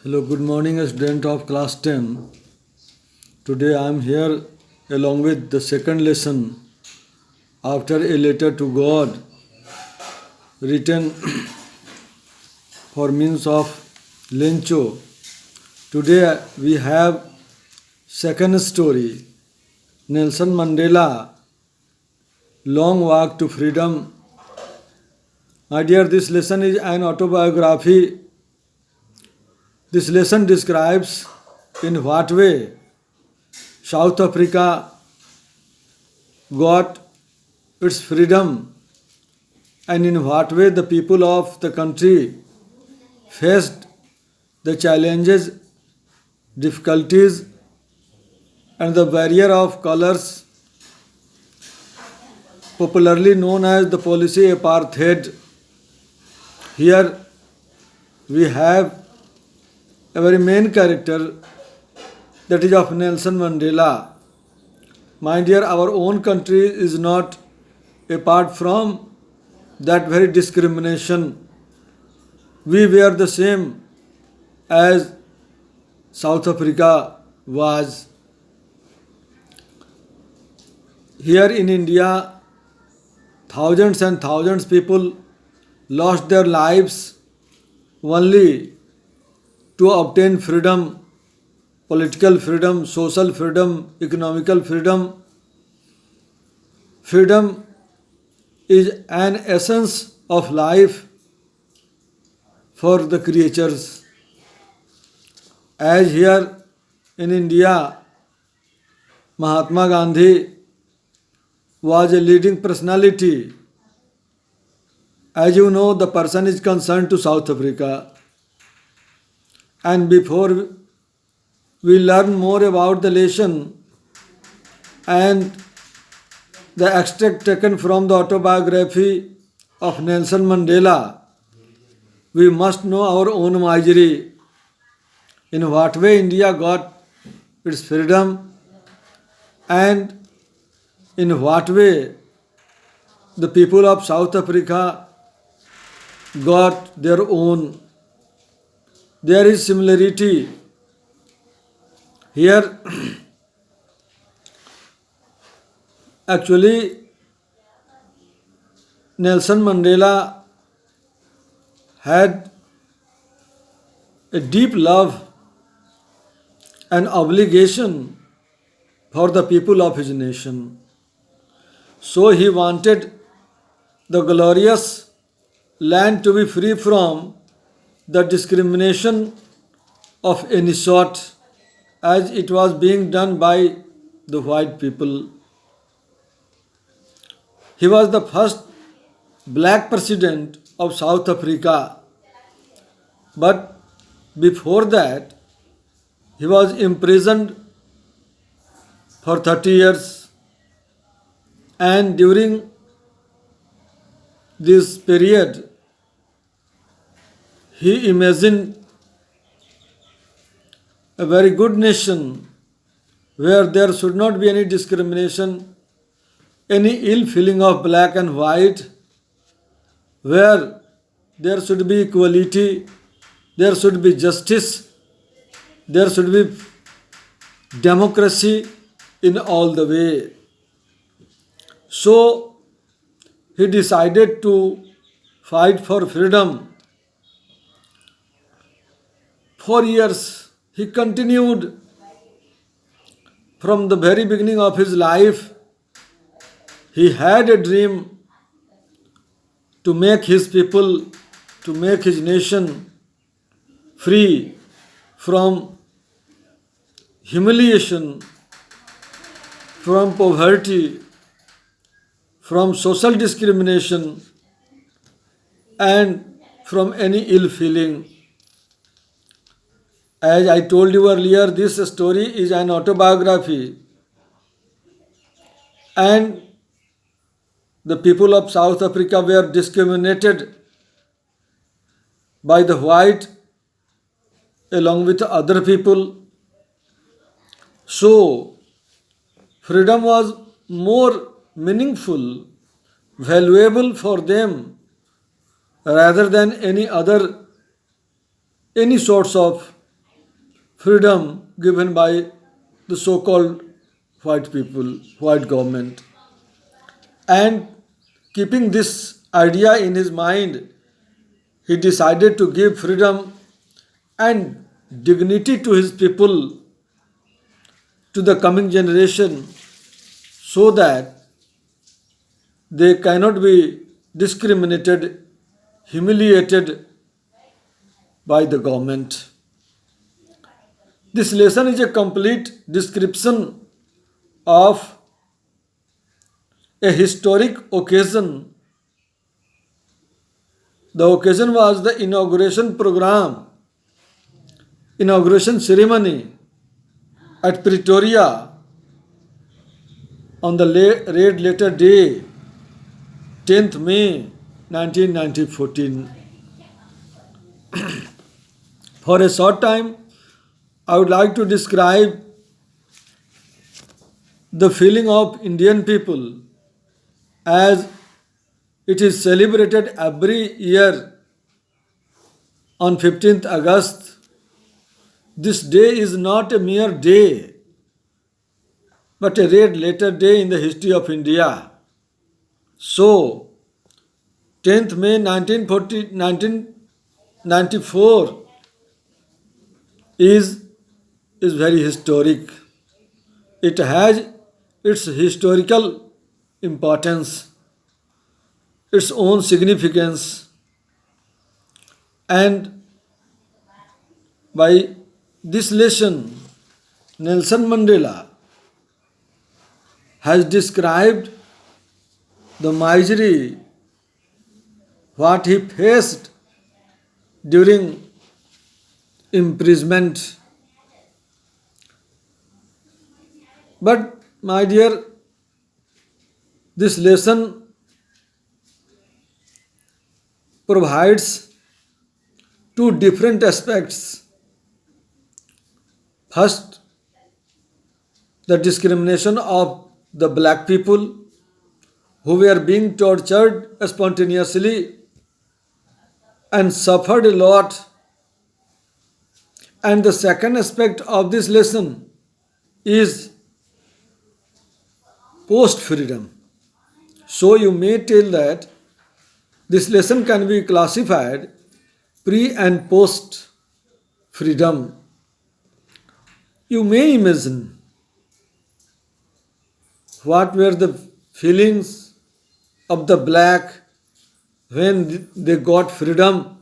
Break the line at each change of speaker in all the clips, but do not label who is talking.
Hello, good morning, student of class 10. Today I am here along with the second lesson after a letter to God written for means of Lencho. Today we have second story, Nelson Mandela, Long Walk to Freedom. My dear, this lesson is an autobiography. This lesson describes in what way South Africa got its freedom and in what way the people of the country faced the challenges, difficulties, and the barrier of colors, popularly known as the policy apartheid. Here we have a very main character, that is of Nelson Mandela. My dear, our own country is not apart from that very discrimination. We were the same as South Africa was. Here in India, thousands and thousands people lost their lives only to obtain freedom, political freedom, social freedom, economical freedom. Freedom is an essence of life for the creatures. As here in India, Mahatma Gandhi was a leading personality. As you know, the person is concerned to South Africa. And before we learn more about the lesson and the extract taken from the autobiography of Nelson Mandela, we must know our own misery. In what way India got its freedom and in what way the people of South Africa got their own. There is similarity. Here, actually, Nelson Mandela had a deep love and obligation for the people of his nation. So he wanted the glorious land to be free from the discrimination of any sort as it was being done by the white people. He was the first black president of South Africa, but before that he was imprisoned for 30 years, and during this period he imagined a very good nation where there should not be any discrimination, any ill feeling of black and white, where there should be equality, there should be justice, there should be democracy in all the way. So he decided to fight for freedom. For years he continued. From the very beginning of his life, he had a dream to make his people, to make his nation free from humiliation, from poverty, from social discrimination, and from any ill feeling. As I told you earlier, this story is an autobiography, and the people of South Africa were discriminated by the white along with other people. So, freedom was more meaningful, valuable for them rather than any sorts of freedom given by the so-called white people, white government. And keeping this idea in his mind, he decided to give freedom and dignity to his people, to the coming generation, so that they cannot be discriminated, humiliated by the government. This lesson is a complete description of a historic occasion. The occasion was the inauguration ceremony at Pretoria on the red letter day, 10th May 1914. For a short time, I would like to describe the feeling of Indian people as it is celebrated every year on 15th August. This day is not a mere day, but a red letter day in the history of India. So, 10th May 1994 is very historic. It has its historical importance, its own significance, and by this lesson, Nelson Mandela has described the misery what he faced during imprisonment. But my dear, this lesson provides two different aspects. First, the discrimination of the black people who were being tortured spontaneously and suffered a lot. And the second aspect of this lesson is post freedom. So you may tell that this lesson can be classified pre and post freedom. You may imagine what were the feelings of the black when they got freedom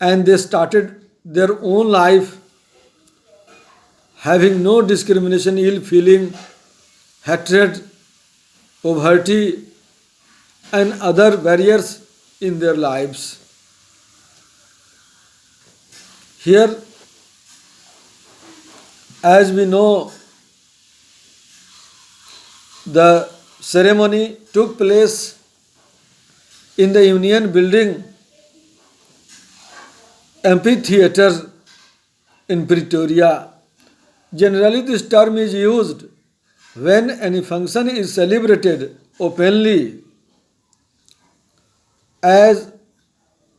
and they started their own life having no discrimination, ill feeling, hatred, poverty, and other barriers in their lives. Here, as we know, the ceremony took place in the Union Building amphitheatre in Pretoria. Generally, this term is used when any function is celebrated openly, as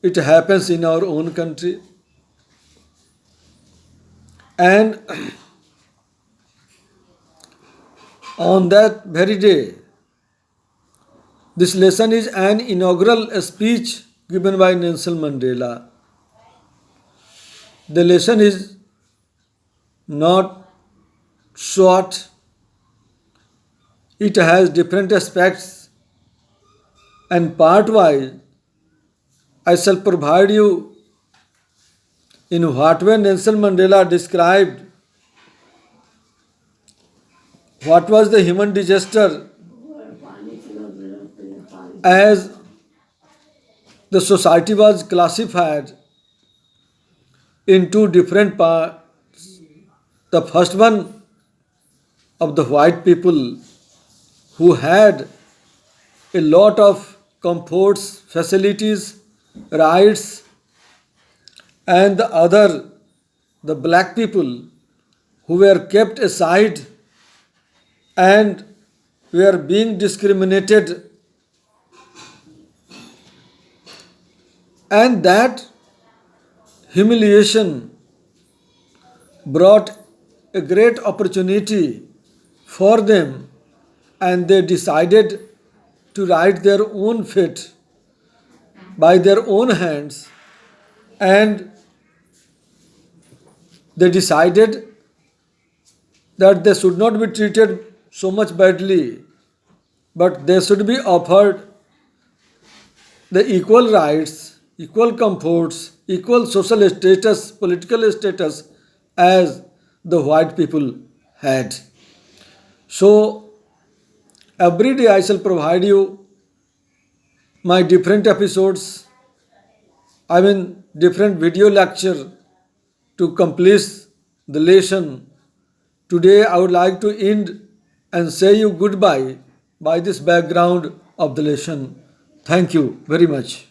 it happens in our own country. And on that very day, this lesson is an inaugural speech given by Nelson Mandela. The lesson is not short, it has different aspects, and part wise I shall provide you in what way Nelson Mandela described what was the human disaster as the society was classified in two different parts. The first one of the white people who had a lot of comforts, facilities, rights, and the other, the black people who were kept aside and were being discriminated, and that humiliation brought a great opportunity for them, and they decided to write their own fate by their own hands, and they decided that they should not be treated so much badly, but they should be offered the equal rights, equal comforts, equal social status, political status as the white people had. So every day I shall provide you my different episodes, different video lecture to complete the lesson. Today I would like to end and say you goodbye by this background of the lesson. Thank you very much.